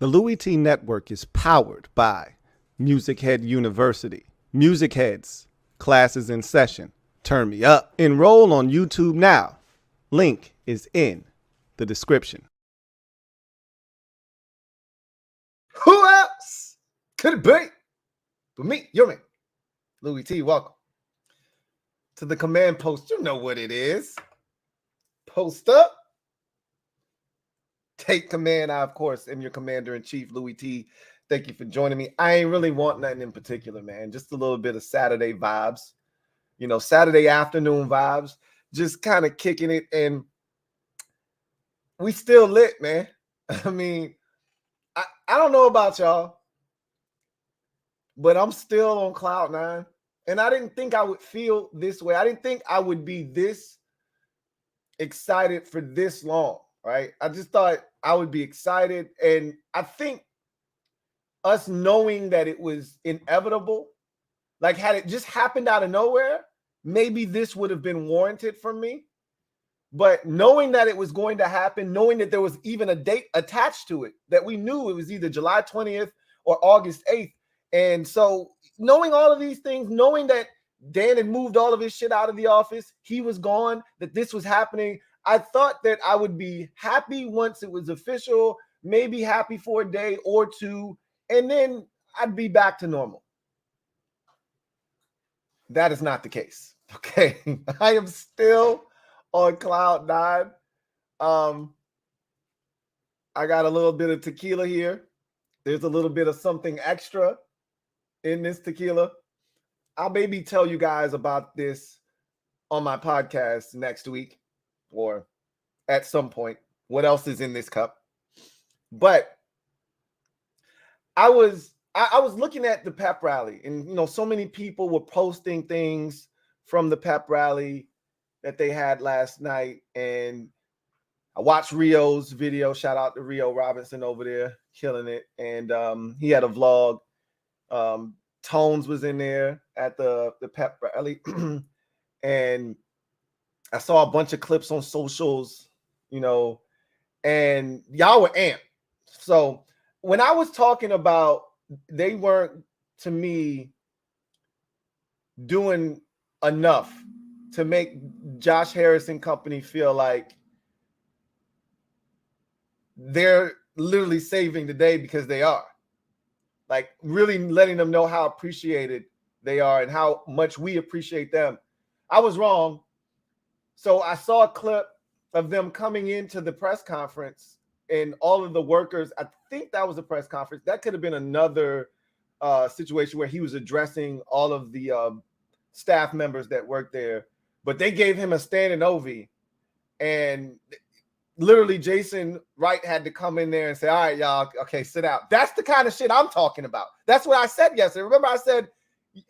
The Louie T Network is powered by MusicHead University. MusicHeads, classes in session. Turn me up. Enroll on YouTube now. Link is in the description. Who else could it be but me, your man, Louie T? Welcome to the command post. You know what it is. Post up. Take command. I, of course, am your commander-in-chief, Louie T. Thank you for joining me. I ain't really want nothing in particular, man. Just a little bit of Saturday vibes. You know, Saturday afternoon vibes. Just kind of kicking it. And we still lit, man. I mean, I don't know about y'all, but I'm still on cloud nine. And I didn't think I would feel this way. I didn't think I would be this excited for this long, right? I just thought I would be excited. And I think us knowing that it was inevitable, like had it just happened out of nowhere, maybe this would have been warranted for me. But knowing that it was going to happen, knowing that there was even a date attached to it, that we knew it was either July 20th or August 8th. And so knowing all of these things, knowing that Dan had moved all of his shit out of the office, he was gone, that this was happening, I thought that I would be happy once it was official, maybe happy for a day or two, and then I'd be back to normal. That is not the case. Okay. I am still on cloud nine. I got a little bit of tequila here. There's a little bit of something extra in this tequila. I'll maybe tell you guys about this on my podcast next week or at some point, what else is in this cup. But I was looking at the pep rally, and you know, so many people were posting things from the pep rally that they had last night. And I watched Rio's video. Shout out to Rio Robinson over there, killing it. And he had a vlog. Tones was in there at the pep rally. And I saw a bunch of clips on socials, you know, and y'all were amped. So when I was talking about they weren't, to me, doing enough to make Josh Harris and company feel like they're literally saving the day, because they are. Like really letting them know how appreciated they are and how much we appreciate them. I was wrong. So I saw a clip of them coming into the press conference and all of the workers. I think that was a press conference. That could have been another situation where he was addressing all of the staff members that work there. But they gave him a standing ovation, and literally Jason Wright had to come in there and say, all right, y'all, okay, sit out. That's the kind of shit I'm talking about. That's what I said yesterday. Remember I said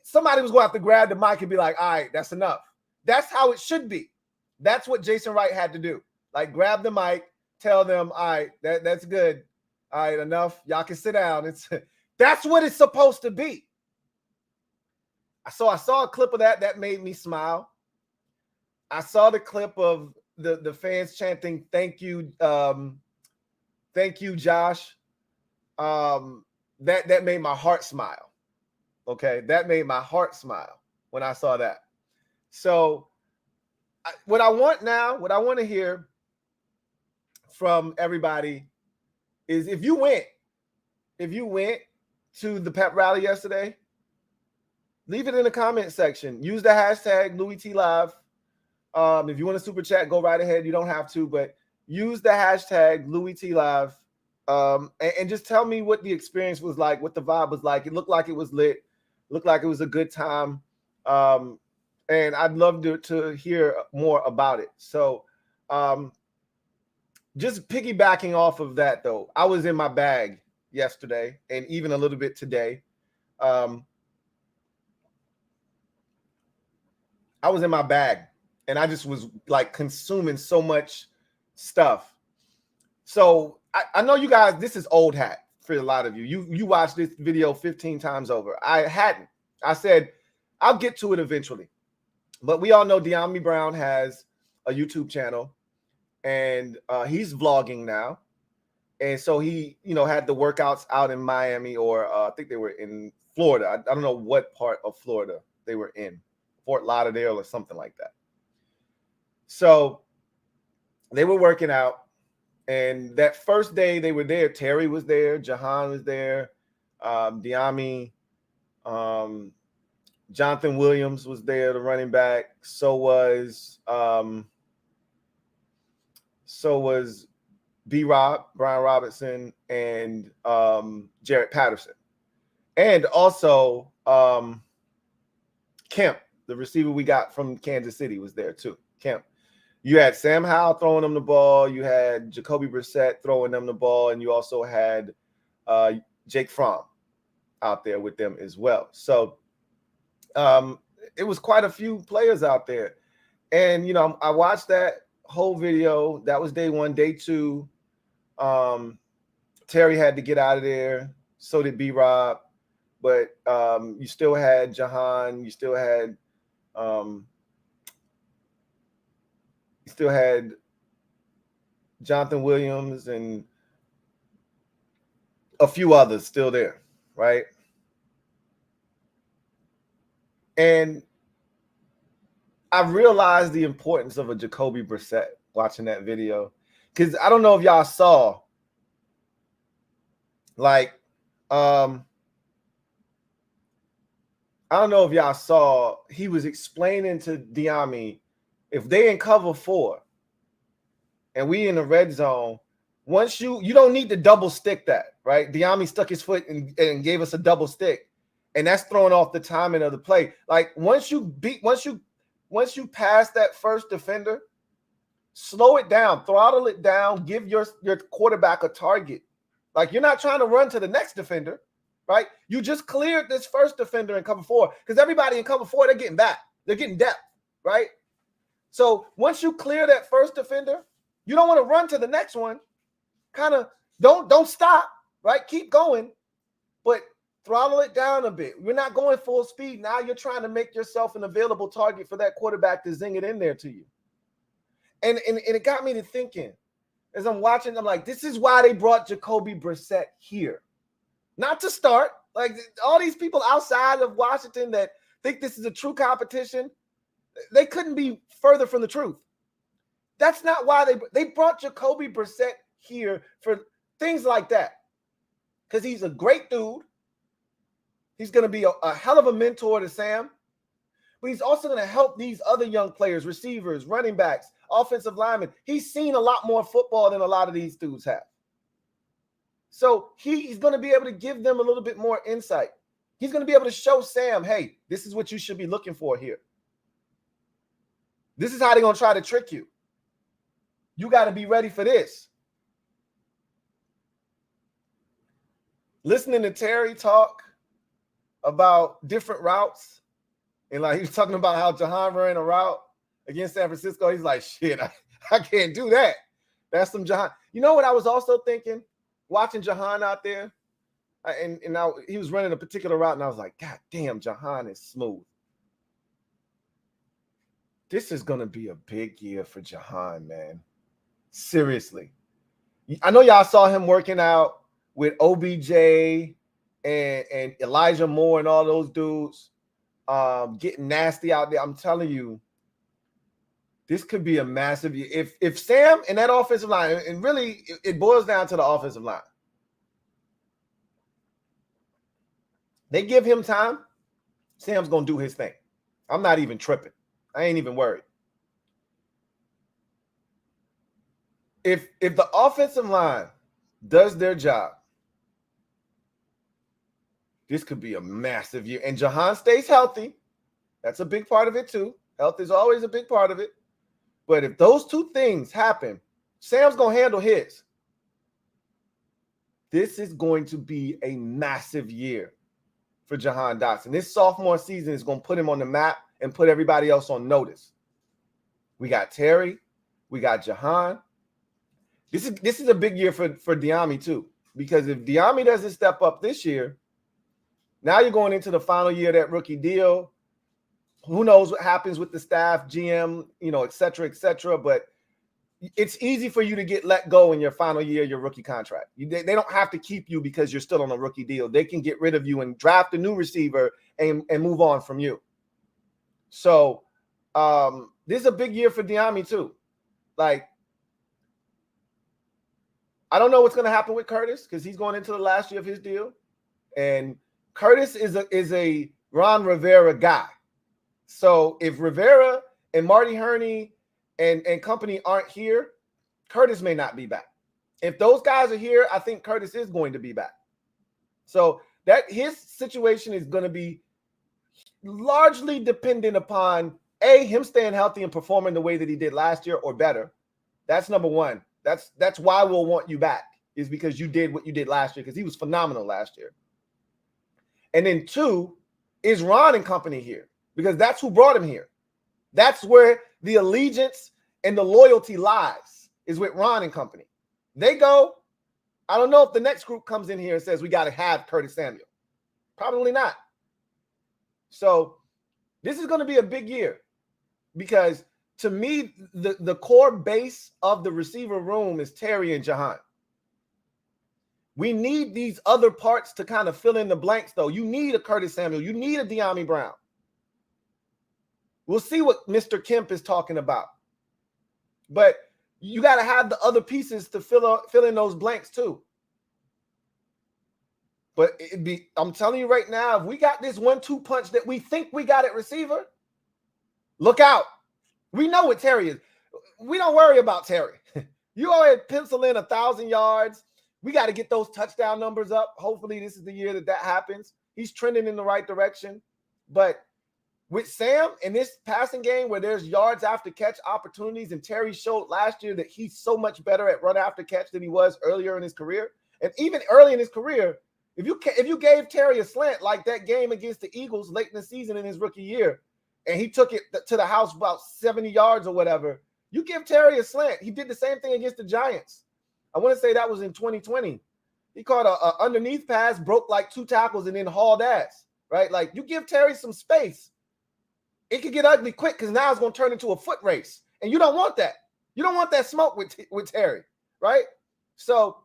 somebody was going to have to grab the mic and be like, all right, that's enough. That's how it should be. That's what Jason Wright had to do. Like grab the mic, tell them, all right, that's good. All right, enough. Y'all can sit down. That's what it's supposed to be. So I saw a clip of that. That made me smile. I saw the clip of the fans chanting, thank you, Josh. That made my heart smile. Okay, that made my heart smile when I saw that. So what I want to hear from everybody is if you went to the pep rally yesterday, leave it in the comment section. Use the hashtag LouieTLive. If you want to super chat, go right ahead. You don't have to, but use the hashtag LouieTLive. And just tell me what the experience was like, what the vibe was like. It looked like it was lit. Looked like it was a good time. And I'd love to hear more about it. So just piggybacking off of that, though, I was in my bag yesterday and even a little bit today. I was in my bag. And I just was like consuming so much stuff. So I know you guys, this is old hat for a lot of you. You watched this video 15 times over. I hadn't. I said, I'll get to it eventually. But we all know De'Ami Brown has a YouTube channel, and he's vlogging now. And so he, had the workouts out in Miami, or I think they were in Florida. I don't know what part of Florida they were in, Fort Lauderdale or something like that. So they were working out, and that first day they were there, Terry was there, Jahan was there, Diami, Jonathan Williams was there, the running back. So was B-Rob, Brian Robinson, and Jarrett Patterson. And also Kemp, the receiver we got from Kansas City, was there too. Kemp. You had Sam Howell throwing them the ball. You had Jacoby Brissett throwing them the ball. And you also had Jake Fromm out there with them as well. So it was quite a few players out there. And, I watched that whole video. That was day one. Day two, Terry had to get out of there. So did B-Rob. But you still had Jahan. You still had Jonathan Williams and a few others still there, right? And I realized the importance of a Jacoby Brissett watching that video, because I don't know if y'all saw, he was explaining to Diami, if they in cover 4 and we in the red zone, once you don't need to double stick that, right? Diami stuck his foot and gave us a double stick, and that's throwing off the timing of the play. Like once you pass that first defender, slow it down, throttle it down, give your quarterback a target. Like you're not trying to run to the next defender, right? You just cleared this first defender in cover 4, because everybody in cover 4, they're getting back. They're getting depth, right? So once you clear that first defender, you don't want to run to the next one. Kind of don't stop, right? Keep going, but throttle it down a bit. We're not going full speed. Now you're trying to make yourself an available target for that quarterback to zing it in there to you. And it got me to thinking as I'm watching, I'm like, this is why they brought Jacoby Brissett here. Not to start. Like all these people outside of Washington that think this is a true competition, they couldn't be further from the truth. That's not why they brought Jacoby Brissett here for things like that. Because he's a great dude. He's going to be a hell of a mentor to Sam. But he's also going to help these other young players, receivers, running backs, offensive linemen. He's seen a lot more football than a lot of these dudes have. So he's going to be able to give them a little bit more insight. He's going to be able to show Sam, hey, this is what you should be looking for here. This is how they're going to try to trick you. You got to be ready for this. Listening to Terry talk about different routes, and like he was talking about how Jahan ran a route against San Francisco. He's like, shit, I can't do that. That's some Jahan. You know what I was also thinking? Watching Jahan out there, and now he was running a particular route, and I was like, God damn, Jahan is smooth. This is going to be a big year for Jahan, man. Seriously. I know y'all saw him working out with OBJ and Elijah Moore and all those dudes getting nasty out there. I'm telling you, this could be a massive year. If Sam and that offensive line, and really it boils down to the offensive line. They give him time, Sam's going to do his thing. I'm not even tripping. I ain't even worried. If the offensive line does their job, this could be a massive year. And Jahan stays healthy. That's a big part of it too. Health is always a big part of it. But if those two things happen, Sam's going to handle his. This is going to be a massive year for Jahan Dotson. This sophomore season is going to put him on the map and put everybody else on notice. We got Terry. We got Jahan. This is a big year for Diami too, because if Diami doesn't step up this year, now you're going into the final year of that rookie deal. Who knows what happens with the staff, GM, et cetera, et cetera. But, it's easy for you to get let go in your final year of your rookie contract. They don't have to keep you because you're still on a rookie deal. They can get rid of you and draft a new receiver and move on from you. So this is a big year for Diami too. Like, I don't know what's going to happen with Curtis because he's going into the last year of his deal. And Curtis is a Ron Rivera guy. So if Rivera and Marty Herney and company aren't here, Curtis may not be back. If those guys are here, I think Curtis is going to be back. So that his situation is going to be largely dependent upon him staying healthy and performing the way that he did last year or better. That's number one. That's why we'll want you back, is because you did what you did last year, because he was phenomenal last year. And then two, is Ron and company here? Because that's who brought him here. That's where the allegiance and the loyalty lies, is with Ron and company. They go. I don't know if the next group comes in here and says we got to have Curtis Samuel. Probably not. So this is going to be a big year, because to me, the core base of the receiver room is Terry and Jahan. We need these other parts to kind of fill in the blanks, though. You need a Curtis Samuel. You need a Diami Brown. We'll see what Mr. Kemp is talking about. But you got to have the other pieces to fill in those blanks, too. But I'm telling you right now, if we got this 1-2 punch that we think we got at receiver, look out. We know what Terry is. We don't worry about Terry. You already pencil in 1,000 yards. We got to get those touchdown numbers up. Hopefully this is the year that happens. He's trending in the right direction. But with Sam in this passing game where there's yards after catch opportunities, and Terry showed last year that he's so much better at run after catch than he was earlier in his career. And even early in his career, if you gave Terry a slant like that game against the Eagles late in the season in his rookie year, and he took it to the house about 70 yards or whatever, you give Terry a slant. He did the same thing against the Giants. I want to say that was in 2020. He caught a underneath pass, broke like 2 tackles, and then hauled ass, right? Like, you give Terry some space, it could get ugly quick, because now it's going to turn into a foot race. And you don't want that. You don't want that smoke with Terry, right? So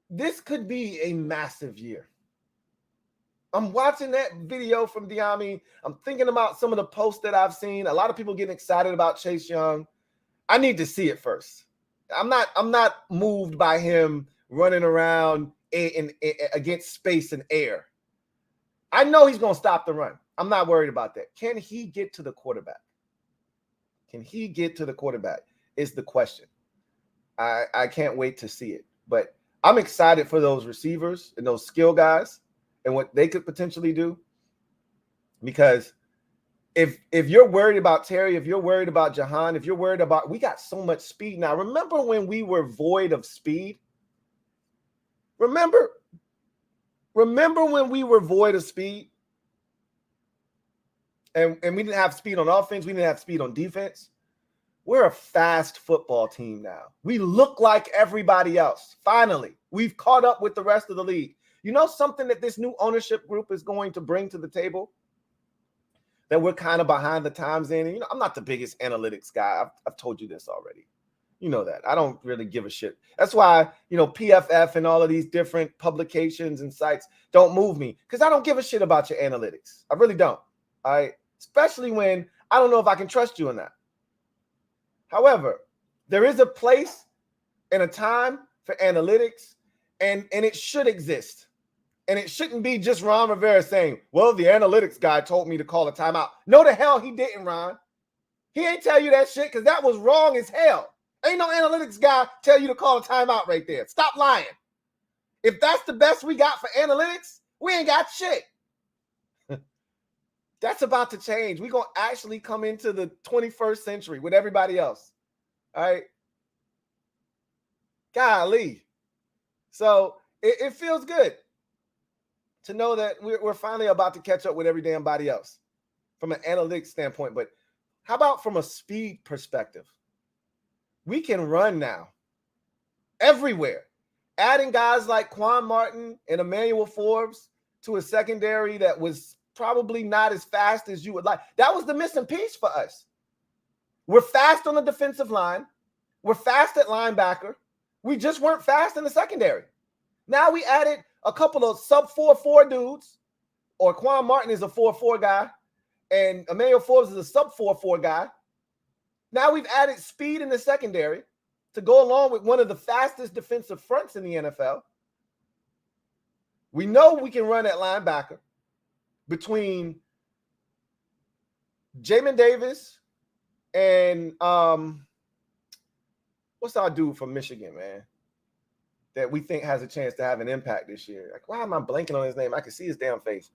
this could be a massive year. I'm watching that video from Diami. I'm thinking about some of the posts that I've seen. A lot of people getting excited about Chase Young. I need to see it first. I'm not moved by him running around against space and air. I know he's going to stop the run. I'm not worried about that. Can he get to the quarterback? Can he get to the quarterback is the question. I can't wait to see it. But I'm excited for those receivers and those skill guys and what they could potentially do. Because if you're worried about Terry, if you're worried about Jahan, if you're worried about, we got so much speed now. Remember when we were void of speed? Remember when we were void of speed? And we didn't have speed on offense. We didn't have speed on defense. We're a fast football team now. We look like everybody else. Finally, we've caught up with the rest of the league. You know something that this new ownership group is going to bring to the table that we're kind of behind the times in? And, I'm not the biggest analytics guy. I've told you this already. You know that. I don't really give a shit. That's why, PFF and all of these different publications and sites don't move me, because I don't give a shit about your analytics. I really don't. All right. Especially when I don't know if I can trust you or not. However, there is a place and a time for analytics, and it should exist. And it shouldn't be just Ron Rivera saying, well, the analytics guy told me to call a timeout. No, the hell he didn't, Ron. He ain't tell you that shit, because that was wrong as hell. Ain't no analytics guy tell you to call a timeout right there. Stop lying. If that's the best we got for analytics, we ain't got shit. That's about to change. We're going to actually come into the 21st century with everybody else. All right. Golly. So it feels good to know that we're finally about to catch up with every damn body else from an analytics standpoint. But how about from a speed perspective? We can run now everywhere. Adding guys like Quan Martin and Emmanuel Forbes to a secondary that was probably not as fast as you would like. That was the missing piece for us. We're fast on the defensive line. We're fast at linebacker. We just weren't fast in the secondary. Now we added a couple of sub 4.4 dudes, or Quan Martin is a 4.4 guy, and Emmanuel Forbes is a sub 4.4 guy. Now we've added speed in the secondary to go along with one of the fastest defensive fronts in the NFL. We know we can run at linebacker between Jamin Davis and what's our dude from Michigan, man, that we think has a chance to have an impact this year. Like, why am I blanking on his name? I can see his damn face.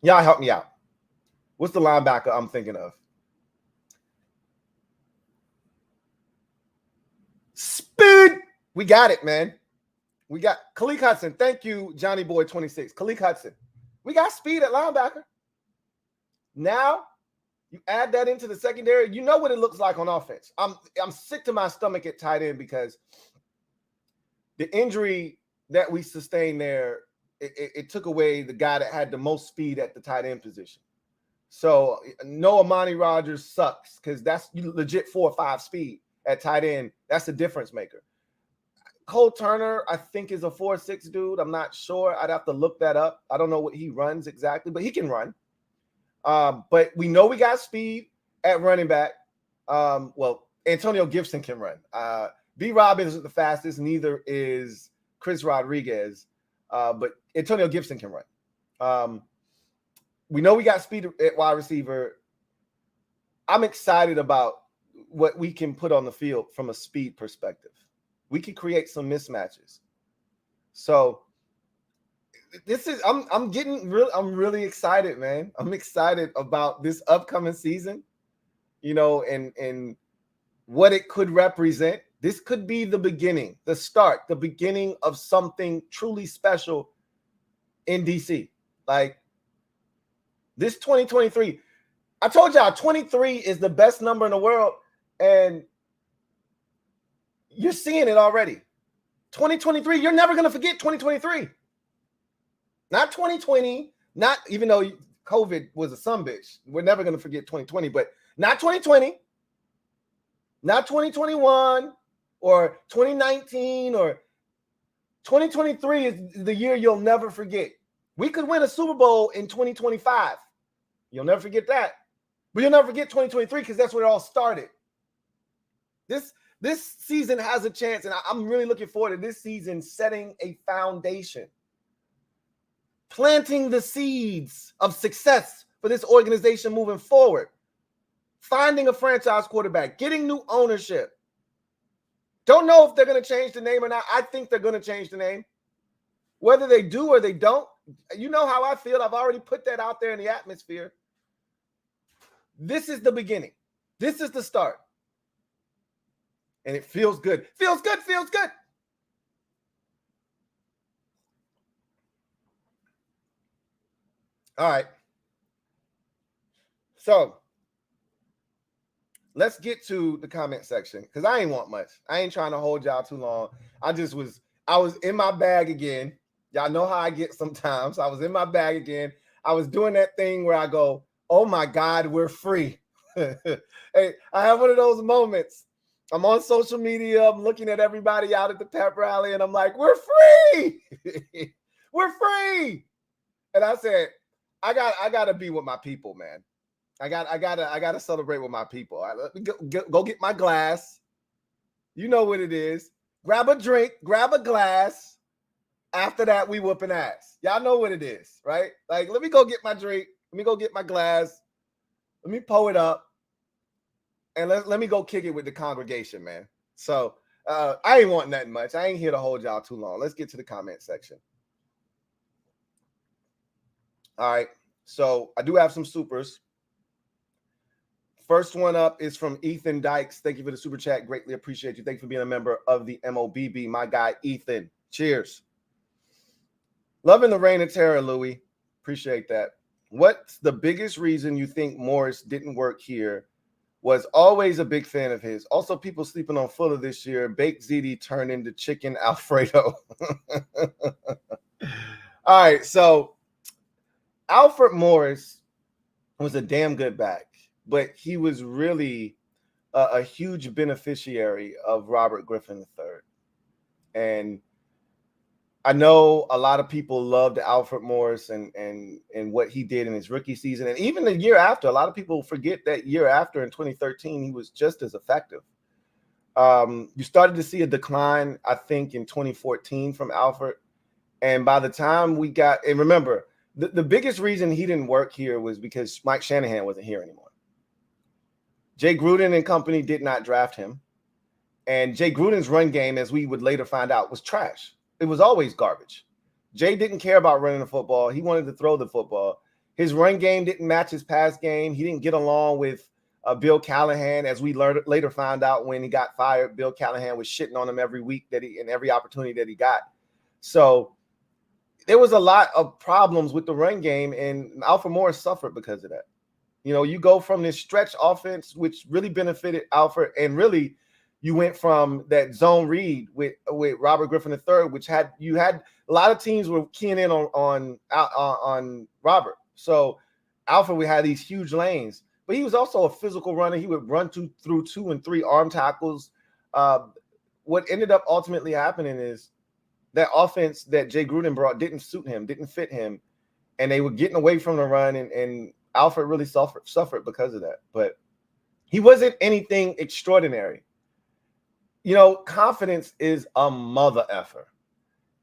Y'all help me out. What's the linebacker I'm thinking of? Speed. We got it, man. We got Khaleke Hudson. Thank you, Johnny Boy 26. Khaleke Hudson. We got speed at linebacker. Now, you add that into the secondary. You know what it looks like on offense. I'm sick to my stomach at tight end because the injury that we sustained there, it took away the guy that had the most speed at the tight end position. So no, Amani Rodgers sucks because that's legit 4 or 5 speed at tight end. That's a difference maker. Cole Turner, I think, is a 4.6 dude. I'm not sure. I'd have to look that up. I don't know what he runs exactly, but he can run. But we know we got speed at running back. Well, Antonio Gibson can run. B. Rob isn't the fastest. Neither is Chris Rodriguez. But Antonio Gibson can run. We know we got speed at wide receiver. I'm excited about what we can put on the field from a speed perspective. We can create some mismatches. So this is I'm really excited, man. I'm excited about this upcoming season, you know, and what it could represent. This could be the beginning, the beginning of something truly special in DC. Like this 2023, I told y'all 23 is the best number in the world, and you're seeing it already. 2023, you're never going to forget 2023. Not 2020, not even though COVID was a sumbitch. We're never going to forget 2020, but not 2020, not 2021 or 2019 or 2023 is the year you'll never forget. We could win a Super Bowl in 2025. You'll never forget that. But you'll never forget 2023 because that's where it all started. This season has a chance, and I'm really looking forward to this season setting a foundation, planting the seeds of success for this organization moving forward, finding a franchise quarterback, getting new ownership. Don't know if they're going to change the name or not. I think they're going to change the name. Whether they do or they don't, you know how I feel. I've already put that out there in the atmosphere. This is the beginning. This is the start. And it feels good. Feels good. Feels good. All right. So let's get to the comment section because I ain't want much. I ain't trying to hold y'all too long. I was in my bag again. Y'all know how I get sometimes. I was in my bag again. I was doing that thing where I go, oh my God, we're free. Hey, I have one of those moments. I'm on social media. I'm looking at everybody out at the pep rally, and I'm like, we're free. We're free. And I said, I gotta be with my people, man. I gotta celebrate with my people. All right, let me go get my glass. You know what it is. Grab a drink, grab a glass. After that, we whooping ass. Y'all know what it is, right? Like, let me go get my drink. Let me go get my glass. Let me pour it up. And let me go kick it with the congregation, man. So I ain't want nothing much. I ain't here to hold y'all too long. Let's get to the comment section. All right. So I do have some supers. First one up is from Ethan Dykes. Thank you for the super chat. Greatly appreciate you. Thank you for being a member of the MOBB. My guy, Ethan. Cheers. Loving the reign of terror, Louie. Appreciate that. What's the biggest reason you think Morris didn't work here? Was always a big fan of his. Also, people sleeping on Fuller this year. Baked ziti turned into chicken Alfredo. All right, so Alfred Morris was a damn good back, but he was really a huge beneficiary of Robert Griffin III. And I know a lot of people loved Alfred Morris and what he did in his rookie season. And even the year after, a lot of people forget that year after in 2013, he was just as effective. You started to see a decline, I think, in 2014 from Alfred. And by the time we got, and remember, the biggest reason he didn't work here was because Mike Shanahan wasn't here anymore. Jay Gruden and company did not draft him. And Jay Gruden's run game, as we would later find out, was trash. It was always garbage. Jay didn't care about running the football. He wanted to throw the football. His run game didn't match his pass game. He didn't get along with Bill Callahan, as we later found out when he got fired. Bill Callahan was shitting on him every week and every opportunity that he got. So there was a lot of problems with the run game, and Alfred Morris suffered because of that. You know, you go from this stretch offense, which really benefited Alfred, and really you went from that zone read with Robert Griffin III, which had a lot of teams were keying in on Robert. So Alfred would have these huge lanes, but he was also a physical runner. He would run through 2 and 3 arm tackles. What ended up ultimately happening is that offense that Jay Gruden brought didn't suit him, didn't fit him, and they were getting away from the run, and Alfred really suffered because of that. But he wasn't anything extraordinary. You know, confidence is a mother effer.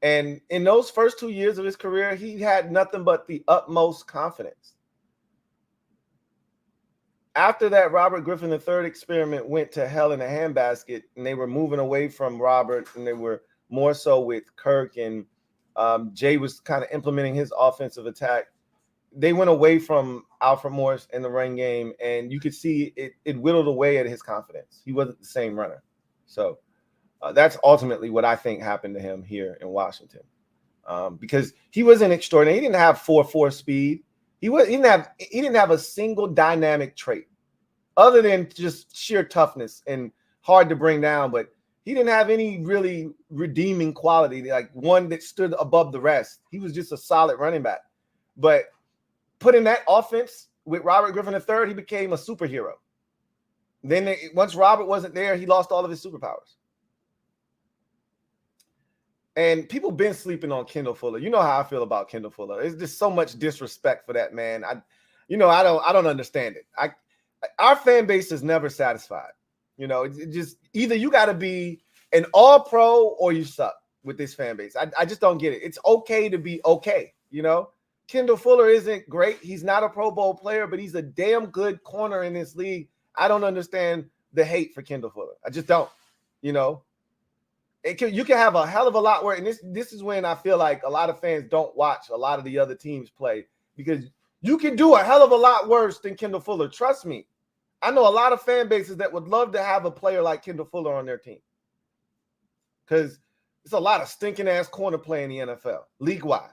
And in those first 2 years of his career, he had nothing but the utmost confidence. After that, Robert Griffin III experiment went to hell in a handbasket, and they were moving away from Robert, and they were more so with Kirk, and Jay was kind of implementing his offensive attack. They went away from Alfred Morris in the run game, and you could see it whittled away at his confidence. He wasn't the same runner. So that's ultimately what I think happened to him here in Washington, because he wasn't extraordinary. He didn't have 4.4 speed. He didn't have a single dynamic trait other than just sheer toughness and hard to bring down. But he didn't have any really redeeming quality, like one that stood above the rest. He was just a solid running back. But put in that offense with Robert Griffin III, he became a superhero. Then once Robert wasn't there, he lost all of his superpowers. And people been sleeping on Kendall Fuller. You know how I feel about Kendall Fuller. There's just so much disrespect for that man. I don't understand it. Our fan base is never satisfied. You know, it just either you got to be an all-pro or you suck with this fan base. I just don't get it. It's okay to be okay. You know, Kendall Fuller isn't great. He's not a Pro Bowl player, but he's a damn good corner in this league. I don't understand the hate for Kendall Fuller. I just don't. You know, you can have a hell of a lot worse. And this is when I feel like a lot of fans don't watch a lot of the other teams play, because you can do a hell of a lot worse than Kendall Fuller. Trust me. I know a lot of fan bases that would love to have a player like Kendall Fuller on their team, because it's a lot of stinking ass corner play in the NFL, league wide.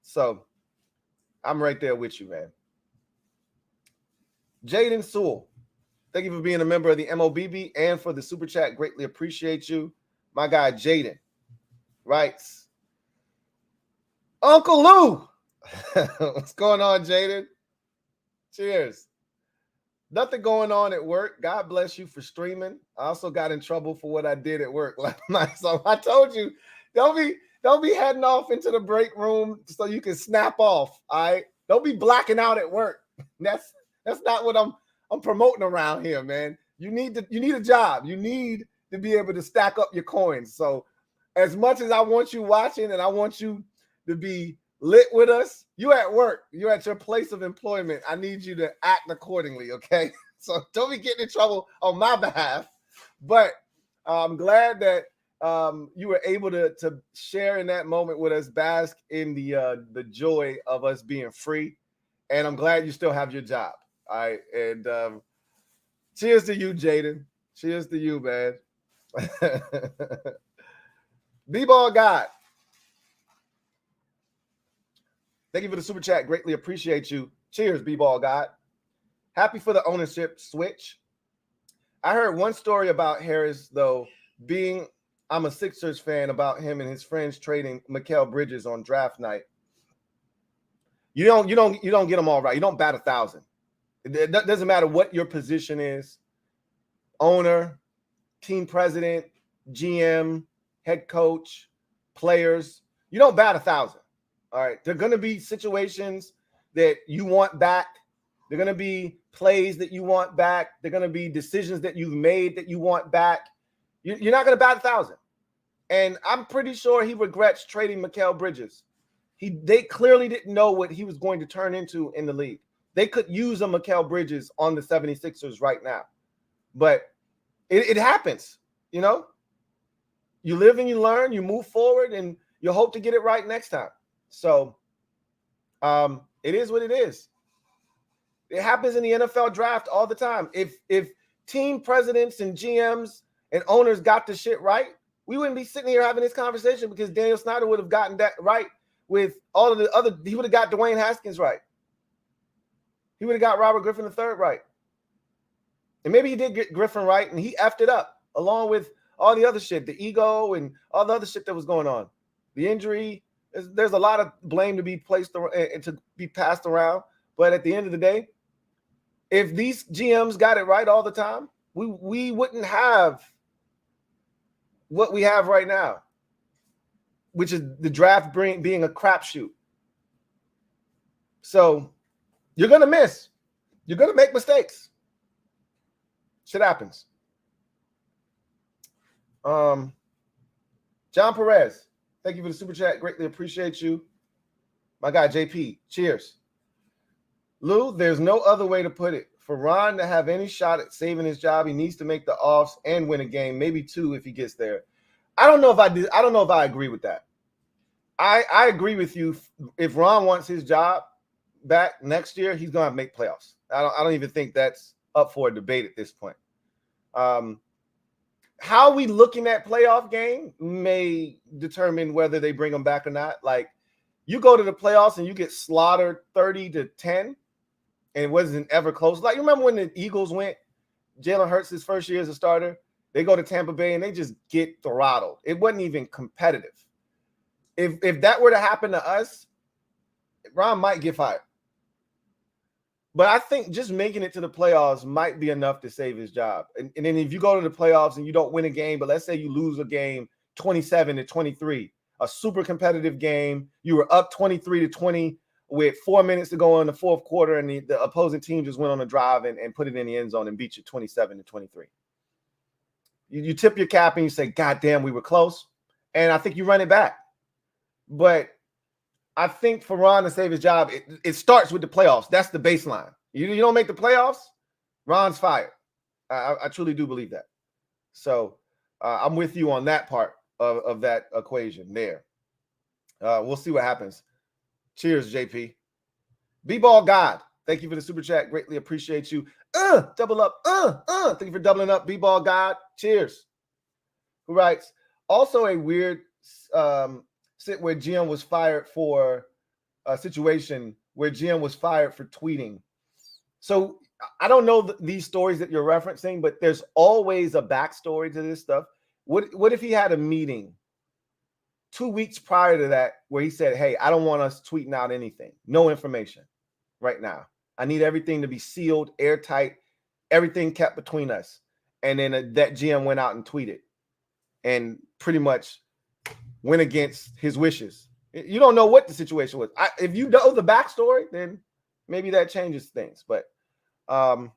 So I'm right there with you, man. Jaden Sewell, thank you for being a member of the MOBB and for the super chat. Greatly appreciate you. My guy Jaden writes, Uncle Lou. What's going on, Jaden? Cheers. Nothing going on at work. God bless you for streaming. I also got in trouble for what I did at work last night. So I told you, don't be heading off into the break room so you can snap off. All right. Don't be blacking out at work. That's not what I'm promoting around here, man. You need a job. You need to be able to stack up your coins. So as much as I want you watching and I want you to be lit with us, you at work, you at your place of employment, I need you to act accordingly, okay? So don't be getting in trouble on my behalf. But I'm glad that you were able to share in that moment with us, bask in the joy of us being free. And I'm glad you still have your job. All right. And cheers to you, Jaden. Cheers to you, man. B-Ball God. Thank you for the super chat. Greatly appreciate you. Cheers, B-Ball God. Happy for the ownership switch. I heard one story about Harris, though, I'm a Sixers fan, about him and his friends trading Mikal Bridges on draft night. You don't get them all right. You don't bat 1,000. It doesn't matter what your position is. Owner, team president, GM, head coach, players. You don't bat 1,000. All right. There are going to be situations that you want back. There are going to be plays that you want back. There are going to be decisions that you've made that you want back. You're not going to bat 1,000. And I'm pretty sure he regrets trading Mikal Bridges. They clearly didn't know what he was going to turn into in the league. They could use a Mikal Bridges on the 76ers right now. But it happens, you know? You live and you learn, you move forward, and you hope to get it right next time. So it is what it is. It happens in the NFL draft all the time. If team presidents and GMs and owners got the shit right, we wouldn't be sitting here having this conversation, because Daniel Snyder would have gotten that right with all of the other. He would have got Dwayne Haskins right. He would have got Robert Griffin III right. And maybe he did get Griffin right, and he effed it up along with all the other shit, the ego and all the other shit that was going on. The injury, there's a lot of blame to be placed and to be passed around. But at the end of the day, if these GMs got it right all the time, we wouldn't have what we have right now, which is the draft being a crapshoot. So you're going to miss. You're going to make mistakes. Shit happens. John Perez, thank you for the super chat. Greatly appreciate you. My guy, JP, cheers. Lou, there's no other way to put it. For Ron to have any shot at saving his job, he needs to make the offs and win a game, maybe 2 if he gets there. I don't know if I agree with that. I agree with you. If Ron wants his job back next year, he's going to make playoffs. I don't even think that's up for a debate at this point. How we looking at playoff game may determine whether they bring him back or not. Like, you go to the playoffs and you get slaughtered 30-10, and it wasn't ever close. Like, you remember when the Eagles went, Jalen Hurts his first year as a starter, they go to Tampa Bay and they just get throttled. It wasn't even competitive. If that were to happen to us, Ron might get fired. But I think just making it to the playoffs might be enough to save his job. And then if you go to the playoffs and you don't win a game, but let's say you lose a game 27-23, a super competitive game, you were up 23-20 with 4 minutes to go in the fourth quarter, and the opposing team just went on a drive and put it in the end zone and beat you 27-23. You tip your cap and you say, God damn, we were close. And I think you run it back. But I think for Ron to save his job, it starts with the playoffs. That's the baseline. You don't make the playoffs, Ron's fired. I truly do believe that. So I'm with you on that part of that equation there. We'll see what happens. Cheers, JP. B-Ball God, thank you for the super chat. Greatly appreciate you. Double up. Thank you for doubling up, B-Ball God. Cheers. Who writes, also a weird sit where GM was fired for a situation where GM was fired for tweeting. So I don't know these stories that you're referencing, but there's always a backstory to this stuff. What if he had a meeting 2 weeks prior to that where he said, hey, I don't want us tweeting out anything, no information right now. I need everything to be sealed, airtight, everything kept between us. And then that GM went out and tweeted and pretty much went against his wishes. You don't know what the situation was. If you know the backstory, then maybe that changes things. But I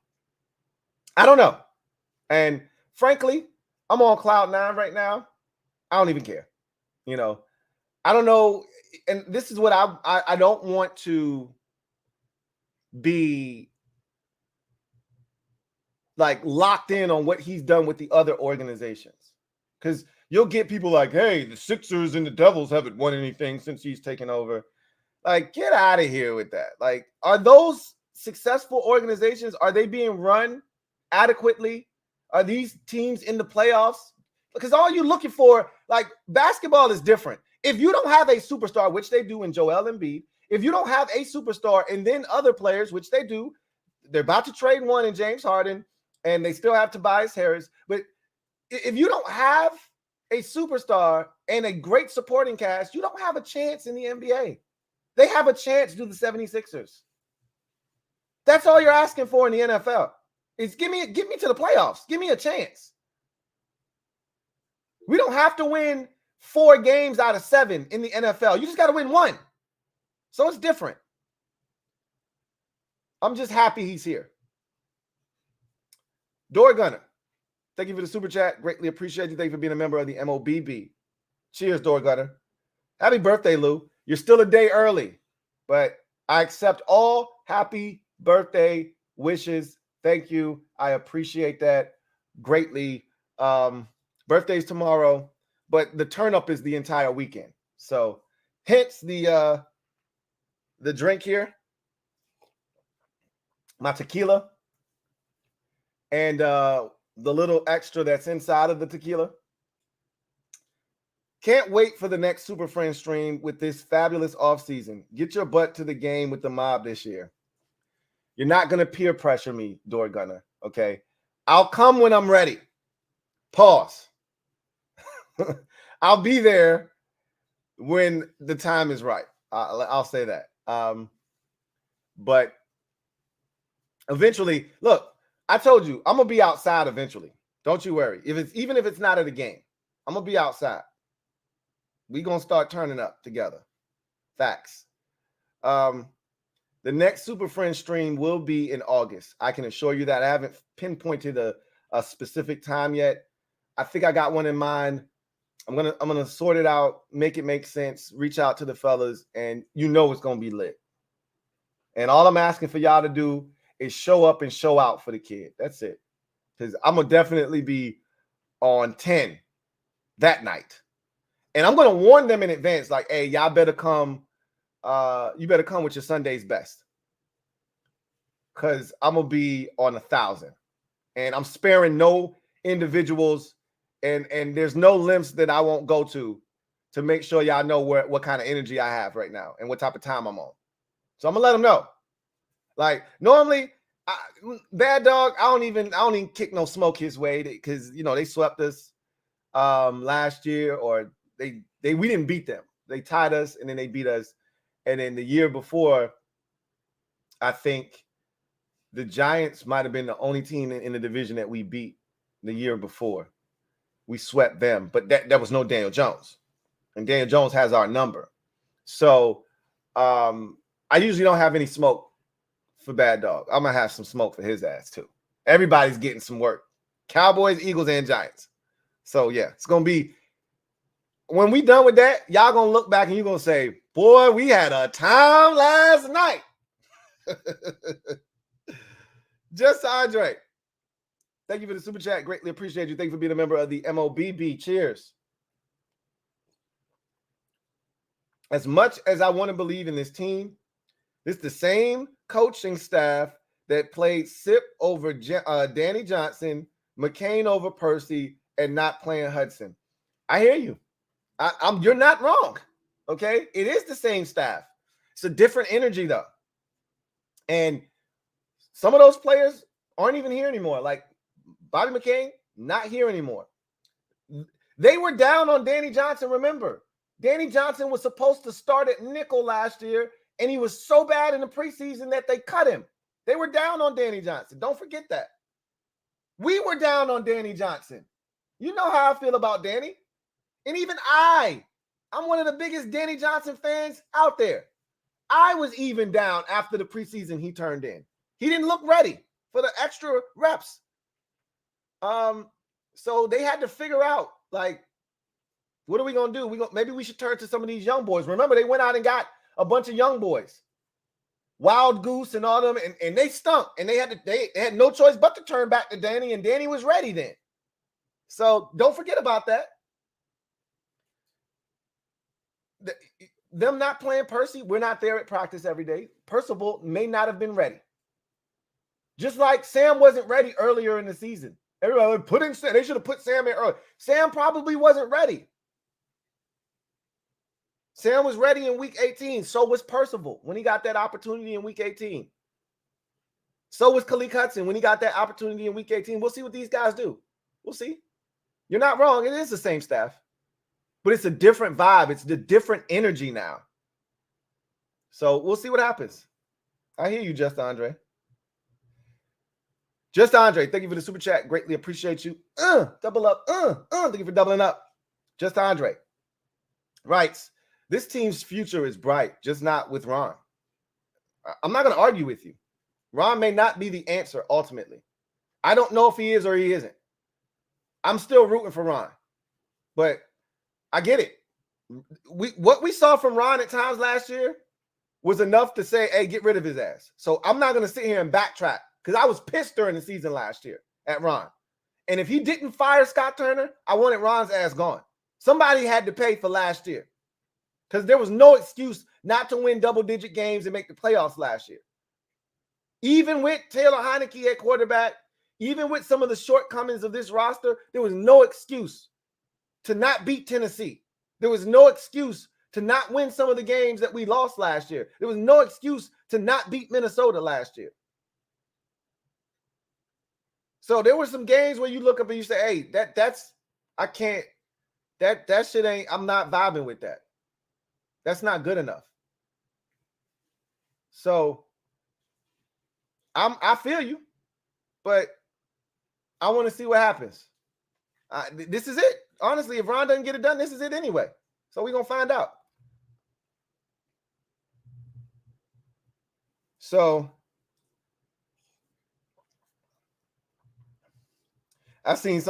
don't know. And frankly, I'm on cloud 9 right now. I don't even care. You know, I don't know. And this is what I don't want to be like locked in on what he's done with the other organizations. Because you'll get people like, hey, the Sixers and the Devils haven't won anything since he's taken over. Like, get out of here with that. Like, are those successful organizations, are they being run adequately? Are these teams in the playoffs? Because all you're looking for, like, basketball is different. If you don't have a superstar, which they do in Joel Embiid, if you don't have a superstar and then other players, which they do, they're about to trade one in James Harden, and they still have Tobias Harris. But if you don't have a superstar and a great supporting cast, you don't have a chance in the NBA. They have a chance to do the 76ers. That's all you're asking for in the NFL. Is get me to the playoffs. Give me a chance. We don't have to win 4 games out of 7 in the NFL. You just got to win 1. So it's different. I'm just happy he's here. Door Gunner, thank you for the super chat. Greatly appreciate you. Thank you for being a member of the MOBB. Cheers, Door Gunner. Happy birthday, Lou. You're still a day early, but I accept all happy birthday wishes. Thank you. I appreciate that greatly. Birthday's tomorrow, but the turn up is the entire weekend. So hence the drink here, my tequila, and the little extra that's inside of the tequila. Can't wait for the next Super Friends stream with this fabulous offseason. Get your butt to the game with the mob this year. You're not going to peer pressure me, Door Gunner, okay? I'll come when I'm ready. Pause. I'll be there when the time is right. I'll say that. But eventually, look, I told you, I'm going to be outside eventually. Don't you worry. Even if it's not at a game, I'm going to be outside. We're going to start turning up together. Facts. The next Super Friends stream will be in August. I can assure you that. I haven't pinpointed a specific time yet. I think I got one in mind. I'm gonna sort it out, make it make sense, reach out to the fellas, and you know it's gonna be lit. And all I'm asking for y'all to do is show up and show out for the kid. That's it. Because I'm gonna definitely be on 10 that night. And I'm gonna warn them in advance, like, hey, y'all better come. You better come with your Sunday's best. Because I'm gonna be on 1,000. And I'm sparing no individuals. And there's no limits that I won't go to make sure y'all know what kind of energy I have right now and what type of time I'm on. So I'm gonna let them know. Like normally, Bad Dog, I don't even kick no smoke his way because they swept us last year, or we didn't beat them. They tied us and then they beat us. And then the year before, I think the Giants might have been the only team in the division that we beat the year before. We swept them, but that was no Daniel Jones. And Daniel Jones has our number. So I usually don't have any smoke for Bad Dog. I'm going to have some smoke for his ass too. Everybody's getting some work. Cowboys, Eagles, and Giants. So yeah, it's going to be, when we done with that, y'all going to look back and you're going to say, boy, we had a time last night. Just Andre. Thank you for the super chat. Greatly appreciate you. Thank you for being a member of the MOBB. Cheers. As much as I want to believe in this team, this is the same coaching staff that played Sip over Danny Johnson, McCain over Percy, and not playing Hudson. I hear you. You're not wrong. Okay? It is the same staff. It's a different energy, though. And some of those players aren't even here anymore. Like Bobby McCain, not here anymore. They were down on Danny Johnson, remember. Danny Johnson was supposed to start at nickel last year, and he was so bad in the preseason that they cut him. They were down on Danny Johnson. Don't forget that. We were down on Danny Johnson. You know how I feel about Danny. And even I'm one of the biggest Danny Johnson fans out there. I was even down after the preseason he turned in. He didn't look ready for the extra reps. So they had to figure out, like, what are we going to do? Maybe we should turn to some of these young boys. Remember, they went out and got a bunch of young boys. Wild Goose and all them, and they stunk. And they had no choice but to turn back to Danny, and Danny was ready then. So don't forget about that. Them not playing Percy, we're not there at practice every day. Percival may not have been ready. Just like Sam wasn't ready earlier in the season. Everybody they should have put Sam in early. Sam probably wasn't ready. Sam was ready in week 18. So was Percival when he got that opportunity in week 18. So was Khalil Hudson when he got that opportunity in week 18. We'll see what these guys do. We'll see. You're not wrong. It is the same staff. But it's a different vibe. It's the different energy now. So we'll see what happens. I hear you, Just Andre. Just Andre, thank you for the super chat. Greatly appreciate you. Double up. Thank you for doubling up. Just Andre writes, this team's future is bright, just not with Ron. I'm not going to argue with you. Ron may not be the answer ultimately. I don't know if he is or he isn't. I'm still rooting for Ron, but I get it. What we saw from Ron at times last year was enough to say, hey, get rid of his ass. So I'm not going to sit here and backtrack because I was pissed during the season last year at Ron. And if he didn't fire Scott Turner, I wanted Ron's ass gone. Somebody had to pay for last year because there was no excuse not to win double-digit games and make the playoffs last year. Even with Taylor Heineke at quarterback, even with some of the shortcomings of this roster, there was no excuse to not beat Tennessee. There was no excuse to not win some of the games that we lost last year. There was no excuse to not beat Minnesota last year. So there were some games where you look up and you say, hey, I can't, that shit ain't, I'm not vibing with that. That's not good enough. So I feel you, but I want to see what happens. This is it. Honestly, if Ron doesn't get it done, this is it anyway. So we're going to find out. So I've seen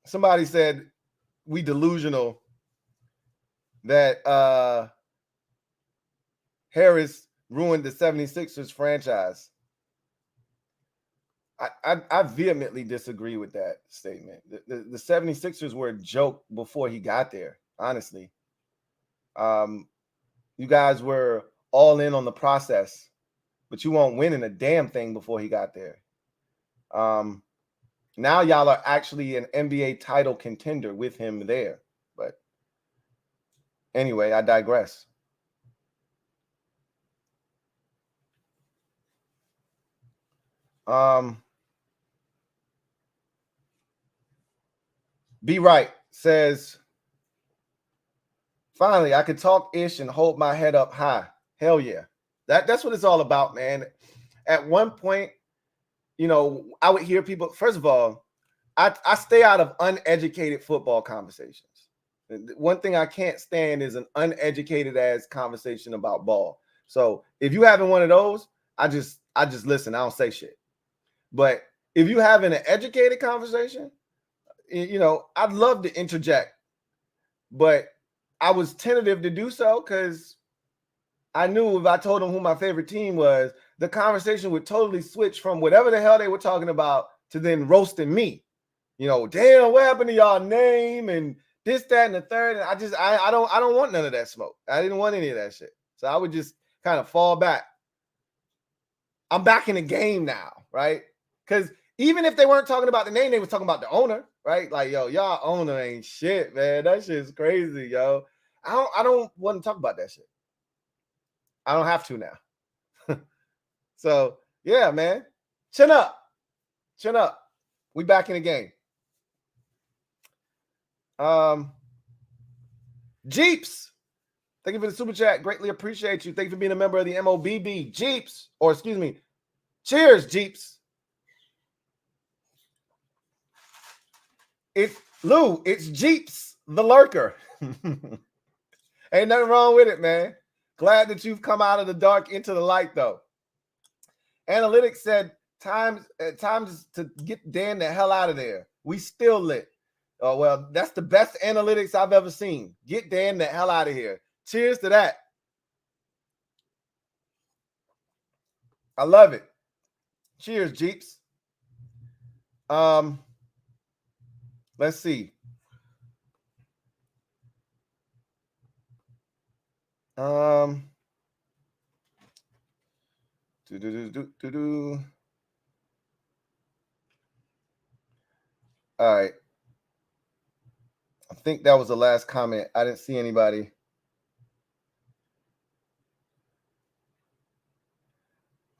somebody said we delusional that Harris ruined the 76ers franchise. I vehemently disagree with that statement. The 76ers were a joke before he got there, honestly. You guys were all in on the process, but you won't win in a damn thing before he got there. Now y'all are actually an NBA title contender with him there. But anyway, I digress. Be Right says, finally, I could talk ish and hold my head up high. Hell yeah. That's what it's all about, man. At one point, you know, I would hear people, first of all, I stay out of uneducated football conversations. One thing I can't stand is an uneducated ass conversation about ball. So if you having one of those, I just listen. I don't say shit. But if you having an educated conversation, you know, I'd love to interject, but I was tentative to do so because I knew if I told them who my favorite team was, the conversation would totally switch from whatever the hell they were talking about to then roasting me. You know, damn, what happened to y'all name and this, that, and the third? And I don't want none of that smoke. I didn't want any of that shit. So I would just kind of fall back. I'm back in the game now, right? Because even if they weren't talking about the name, they were talking about the owner, right? Like, yo, y'all owner ain't shit, man. That shit's crazy, yo. I don't want to talk about that shit. I don't have to now. So, yeah, man. Chin up. Chin up. We back in the game. Jeeps. Thank you for the super chat. Greatly appreciate you. Thank you for being a member of the MOBB. Jeeps. Or excuse me. Cheers, Jeeps. It's Lou. It's Jeeps, the lurker. Ain't nothing wrong with it, man. Glad that you've come out of the dark into the light, though. Analytics said time to get Dan the hell out of there. We still lit. Oh, well, that's the best analytics I've ever seen. Get Dan the hell out of here. Cheers to that. I love it. Cheers, Jeeps. Let's see. All right. I think that was the last comment. I didn't see anybody.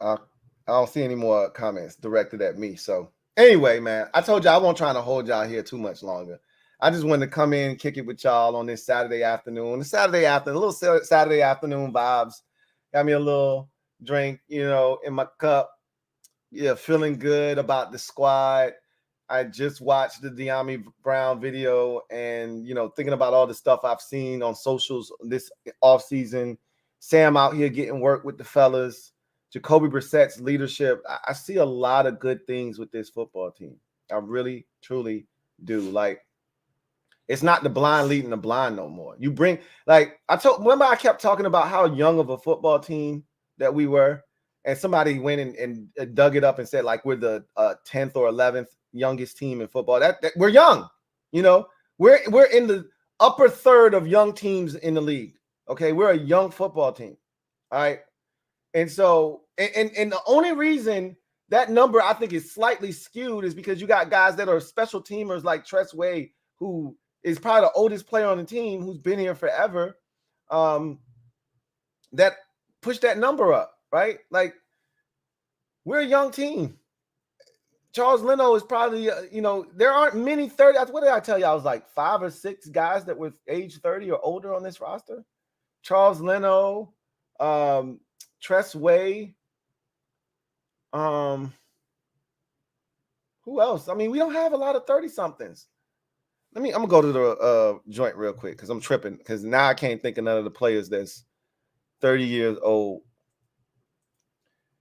I don't see any more comments directed at me. So anyway, man, I told you I won't try to hold y'all here too much longer. I just wanted to come in and kick it with y'all on this Saturday afternoon. A little Saturday afternoon vibes. Got me a little drink, in my cup. Yeah, feeling good about the squad. I just watched the De'Ami Brown video and, thinking about all the stuff I've seen on socials this offseason. Sam out here getting work with the fellas. Jacoby Brissett's leadership. I see a lot of good things with this football team. I really, truly do. Like, it's not the blind leading the blind no more. You bring, remember I kept talking about how young of a football team that we were, and somebody went and dug it up and said, like, we're the 10th or 11th youngest team in football. That we're young, we're in the upper third of young teams in the league. Okay, we're a young football team. All right. And so, and the only reason that number I think is slightly skewed is because you got guys that are special teamers like Tress Way, who is probably the oldest player on the team, who's been here forever, that pushed that number up, right? Like, we're a young team. Charles Leno is probably, there aren't many 30. What did I tell you? I was like 5 or 6 guys that were age 30 or older on this roster. Charles Leno, Tress Way. Who else? I mean, we don't have a lot of 30-somethings. I'm gonna go to the joint real quick because I'm tripping because now I can't think of none of the players that's 30 years old.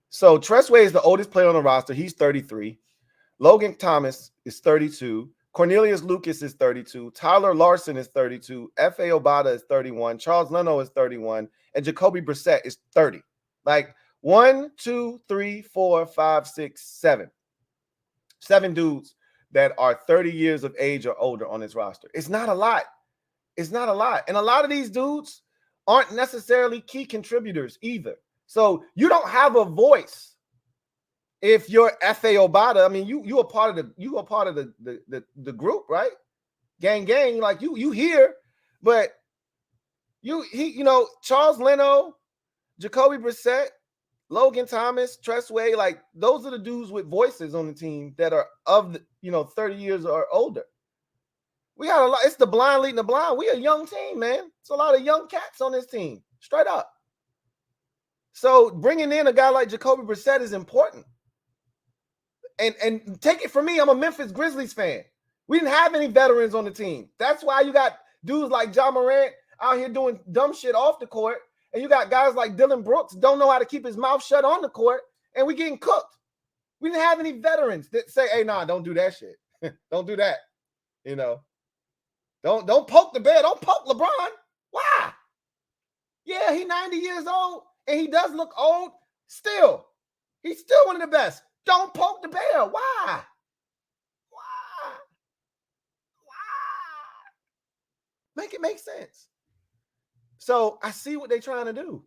So Tress Way is the oldest player on the roster. He's 33. Logan Thomas is 32. Cornelius Lucas is 32. Tyler Larson is 32. F.A. Obata is 31. Charles Leno is 31. And Jacoby Brissett is 30. Like 1, 2, 3, 4, 5, 6, 7. 7 dudes that are 30 years of age or older on this roster. It's not a lot. It's not a lot. And a lot of these dudes aren't necessarily key contributors either. So you don't have a voice if you're F.A. Obata. I mean, you are part of the group, right? Gang, like you here, but Charles Leno, Jacoby Brissett, Logan Thomas, Tress Way, like those are the dudes with voices on the team that are of the 30 years or older. We got a lot. It's the blind leading the blind. We a young team, man. It's a lot of young cats on this team, straight up. So bringing in a guy like Jacoby Brissett is important. And take it from me, I'm a Memphis Grizzlies fan. We didn't have any veterans on the team. That's why you got dudes like John Morant out here doing dumb shit off the court. And you got guys like Dylan Brooks don't know how to keep his mouth shut on the court, and we getting cooked. We didn't have any veterans that say, hey, nah, don't do that shit. Don't do that. Don't poke the bear. Don't poke LeBron. Why? Yeah, he's 90 years old, and he does look old still. He's still one of the best. Don't poke the bear. Why? Make it make sense. So I see what they're trying to do.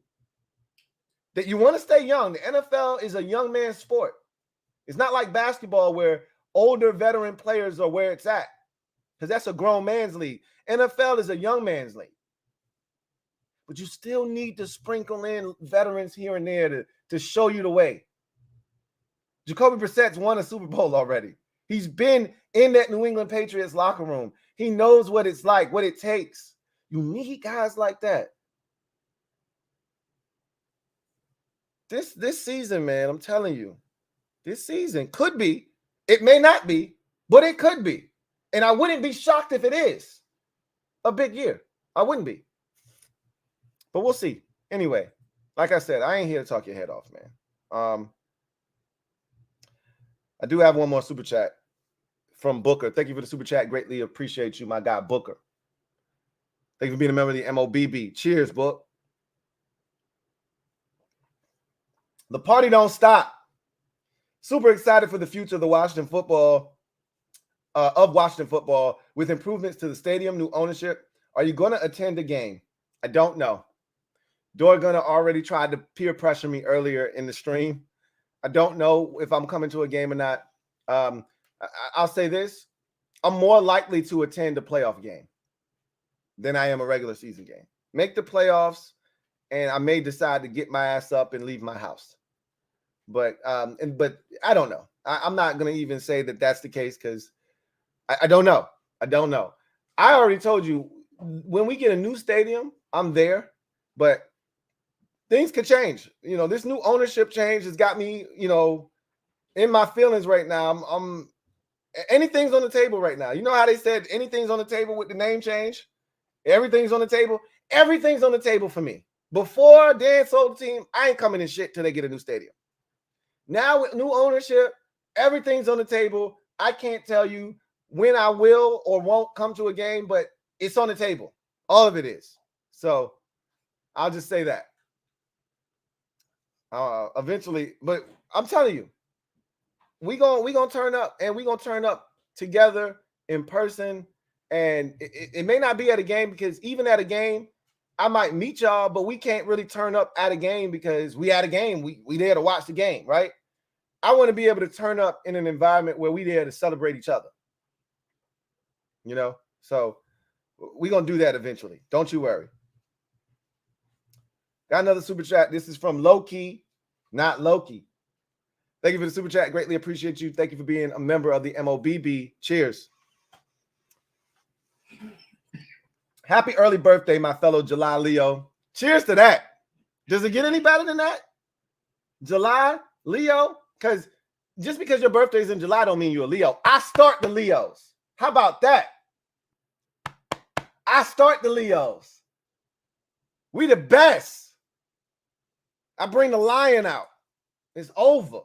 That you want to stay young. The NFL is a young man's sport. It's not like basketball where older veteran players are where it's at, because that's a grown man's league. NFL is a young man's league. But you still need to sprinkle in veterans here and there to show you the way. Jacoby Brissett's won a Super Bowl already. He's been in that New England Patriots locker room. He knows what it's like, what it takes. You need guys like that. This season, man, I'm telling you, this season could be, it may not be, but it could be. And I wouldn't be shocked if it is a big year. I wouldn't be. But we'll see. Anyway, like I said, I ain't here to talk your head off, man. I do have one more super chat from Booker. Thank you for the super chat. Greatly appreciate you, my guy, Booker. Thank you for being a member of the MOBB. Cheers, Book. The party don't stop. Super excited for the future of the Washington football, with improvements to the stadium, new ownership. Are you going to attend a game? I don't know. Dorgana already tried to peer pressure me earlier in the stream. I don't know if I'm coming to a game or not. I'll say this. I'm more likely to attend a playoff game than I am a regular season game. Make the playoffs, and I may decide to get my ass up and leave my house. But I don't know. I'm not going to even say that that's the case because I don't know. I don't know. I already told you, when we get a new stadium, I'm there, but things could change. You know, this new ownership change has got me, you know, in my feelings right now. I'm anything's on the table right now. You know how they said anything's on the table with the name change? Everything's on the table. Everything's on the table for me. Before Dan sold the team, I ain't coming in shit till they get a new stadium. Now with new ownership, everything's on the table. I can't tell you when I will or won't come to a game, but it's on the table. All of it is. So I'll just say that. Eventually, but I'm telling you, we gonna turn up, and we gonna turn up together in person. And it may not be at a game, because even at a game, I might meet y'all, but we can't really turn up at a game because we at a game. We there to watch the game, right? I want to be able to turn up in an environment where we there to celebrate each other. You know, so we're gonna do that eventually. Don't you worry. Got another super chat. This is from Low-Key, not Loki. Thank you for the super chat. Greatly appreciate you. Thank you for being a member of the MOBB. Cheers. Happy early birthday, my fellow July Leo. Cheers to that. Does it get any better than that? July Leo? Because just because your birthday is in July don't mean you're a Leo. I start the Leos. How about that? I start the Leos. We the best. I bring the lion out. It's over.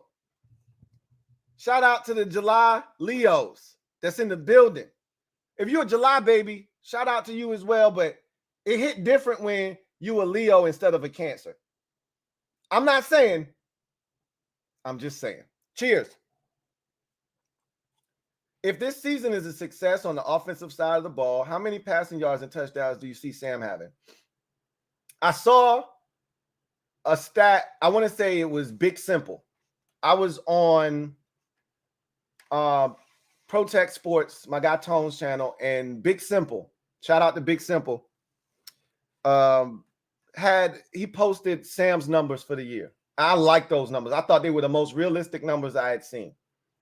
Shout out to the July Leos that's in the building. If you're a July baby, shout out to you as well, but it hit different when you a Leo instead of a Cancer. I'm not saying, I'm just saying. Cheers. If this season is a success on the offensive side of the ball, how many passing yards and touchdowns do you see Sam having? I saw a stat. I want to say it was Big Simple. I was on Protect Sports, my guy Tone's channel, and Big Simple, shout out to Big Simple, he posted Sam's numbers for the year. I like those numbers. I thought they were the most realistic numbers I had seen.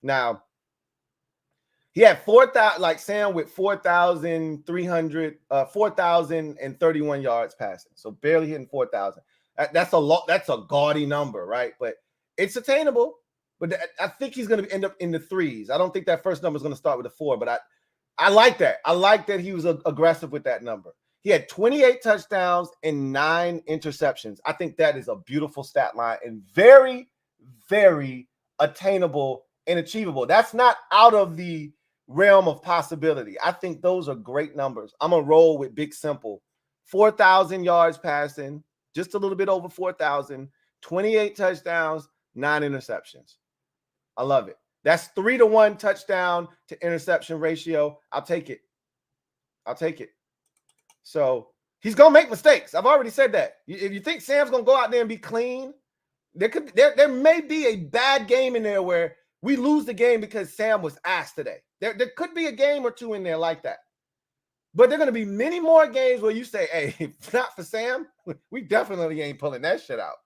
Now, he had 4,000, like Sam, with 4,031 yards passing. So barely hitting 4,000. That's a lot. That's a gaudy number, right? But it's attainable. But I think he's going to end up in the threes. I don't think that first number is going to start with a 4, but I like that. I like that he was aggressive with that number. He had 28 touchdowns and 9 interceptions. I think that is a beautiful stat line and very, very attainable and achievable. That's not out of the realm of possibility. I think those are great numbers. I'm going to roll with Big Simple. 4,000 yards passing, just a little bit over 4,000, 28 touchdowns, 9 interceptions. I love it. That's 3-to-1 touchdown to interception ratio. I'll take it. I'll take it. So he's going to make mistakes. I've already said that. If you think Sam's going to go out there and be clean, there may be a bad game in there where we lose the game because Sam was ass today. There could be a game or two in there like that. But there are going to be many more games where you say, hey, if not for Sam, we definitely ain't pulling that shit out.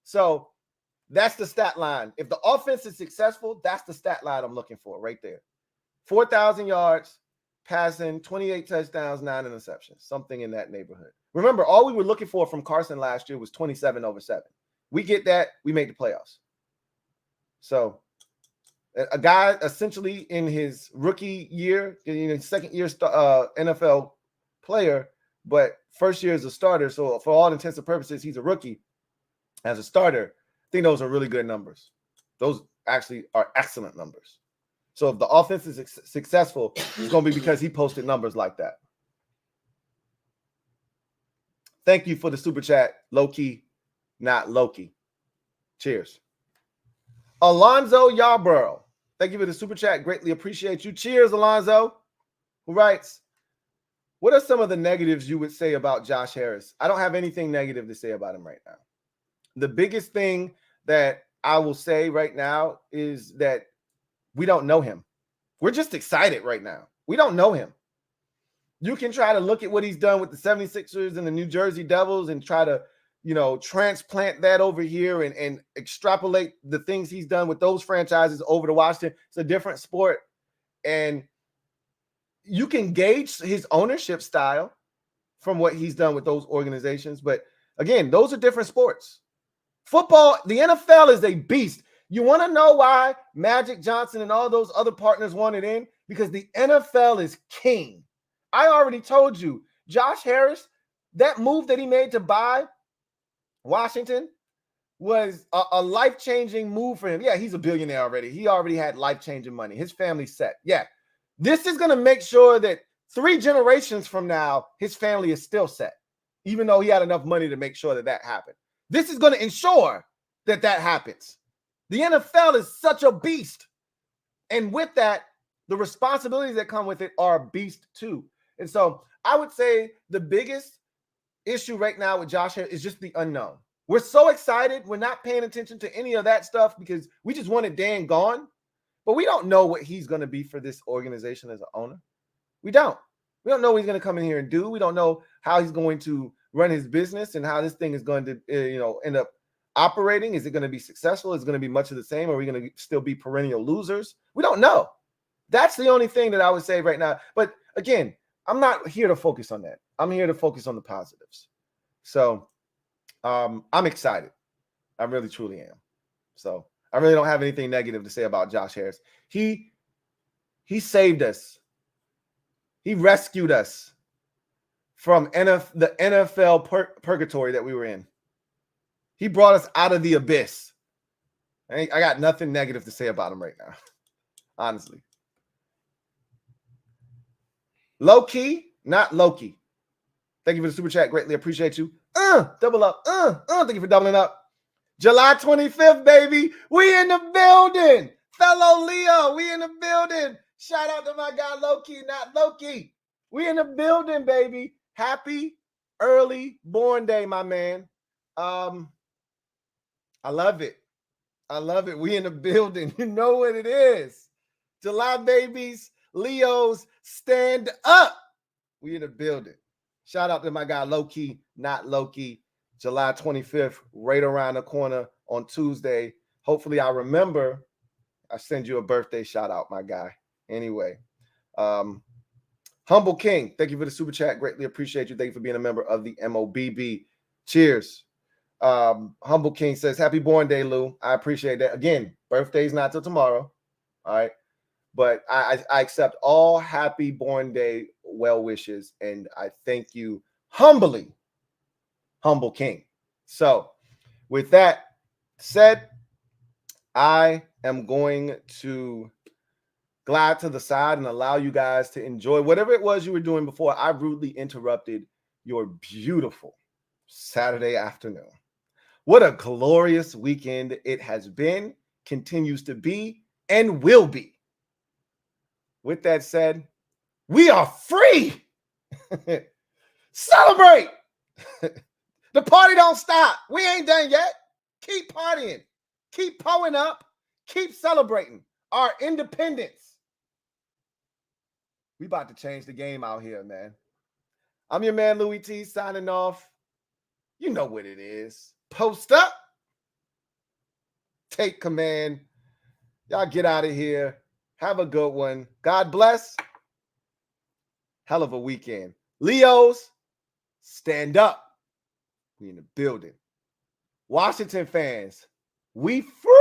So that's the stat line. If the offense is successful, that's the stat line I'm looking for right there. 4,000 yards, passing, 28 touchdowns, 9 interceptions, something in that neighborhood. Remember, all we were looking for from Carson last year was 27/7. We get that, we make the playoffs. So a guy essentially in his rookie year, second year NFL player, but first year as a starter. So for all intents and purposes, he's a rookie as a starter. I think those are really good numbers. Those actually are excellent numbers. So if the offense is successful, it's going to be because he posted numbers like that. Thank you for the super chat, Low-Key, not Loki. Cheers. Alonzo Yarborough, thank you for the super chat. Greatly appreciate you. Cheers, Alonzo, who writes, what are some of the negatives you would say about Josh Harris? I don't have anything negative to say about him right now. The biggest thing that I will say right now is that we don't know him. We're just excited right now. We don't know him. You can try to look at what he's done with the 76ers and the New Jersey Devils and try to, transplant that over here and extrapolate the things he's done with those franchises over to Washington. It's a different sport. And, you can gauge his ownership style from what he's done with those organizations. But again, those are different sports. Football, the NFL is a beast. You want to know why Magic Johnson and all those other partners wanted in? Because the NFL is king. I already told you, Josh Harris, that move that he made to buy Washington was a life-changing move for him. Yeah, he's a billionaire already. He already had life-changing money. His family's set. Yeah, this is going to make sure that 3 generations from now, his family is still set, even though he had enough money to make sure that that happened. This is going to ensure that that happens. The NFL is such a beast. And with that, the responsibilities that come with it are a beast too. And so I would say the biggest issue right now with Josh Harris is just the unknown. We're so excited. We're not paying attention to any of that stuff because we just wanted Dan gone. But we don't know what he's going to be for this organization as an owner. We don't. We don't know what he's going to come in here and do. We don't know how he's going to run his business and how this thing is going to, end up operating. Is it going to be successful? Is it going to be much of the same? Are we going to still be perennial losers? We don't know. That's the only thing that I would say right now. But again, I'm not here to focus on that. I'm here to focus on the positives. So I'm excited. I really, truly am. So I really don't have anything negative to say about Josh Harris. He saved us. He rescued us from the NFL purgatory that we were in. He brought us out of the abyss. I got nothing negative to say about him right now, honestly. Low key, not Loki. Thank you for the super chat. Greatly appreciate you. Double up. Thank you for doubling up. July 25th, baby. We in the building. Fellow Leo, we in the building. Shout out to my guy Loki, not Loki. We in the building, baby. Happy early born day, my man. I love it. I love it. We in the building. You know what it is. July babies, Leos, stand up. We in the building. Shout out to my guy Loki, not Loki. July 25th, right around the corner on Tuesday. Hopefully I remember. I send you a birthday shout out, my guy. Anyway, Humble King, thank you for the super chat. Greatly appreciate you. Thank you for being a member of the MOBB. Cheers. Humble King says, happy born day, Lou. I appreciate that. Again, birthday's not till tomorrow. All right. But I accept all happy born day well wishes. And I thank you humbly, Humble King. So with that said, I am going to glide to the side and allow you guys to enjoy whatever it was you were doing before I rudely interrupted your beautiful Saturday afternoon. What a glorious weekend it has been, continues to be, and will be. With that said, we are free. Celebrate. The party don't stop. We ain't done yet. Keep partying. Keep pulling up. Keep celebrating our independence. We about to change the game out here, man. I'm your man, Louie T, signing off. You know what it is. Post up. Take command. Y'all get out of here. Have a good one. God bless. Hell of a weekend. Leos, stand up. We in the building. Washington fans, we free.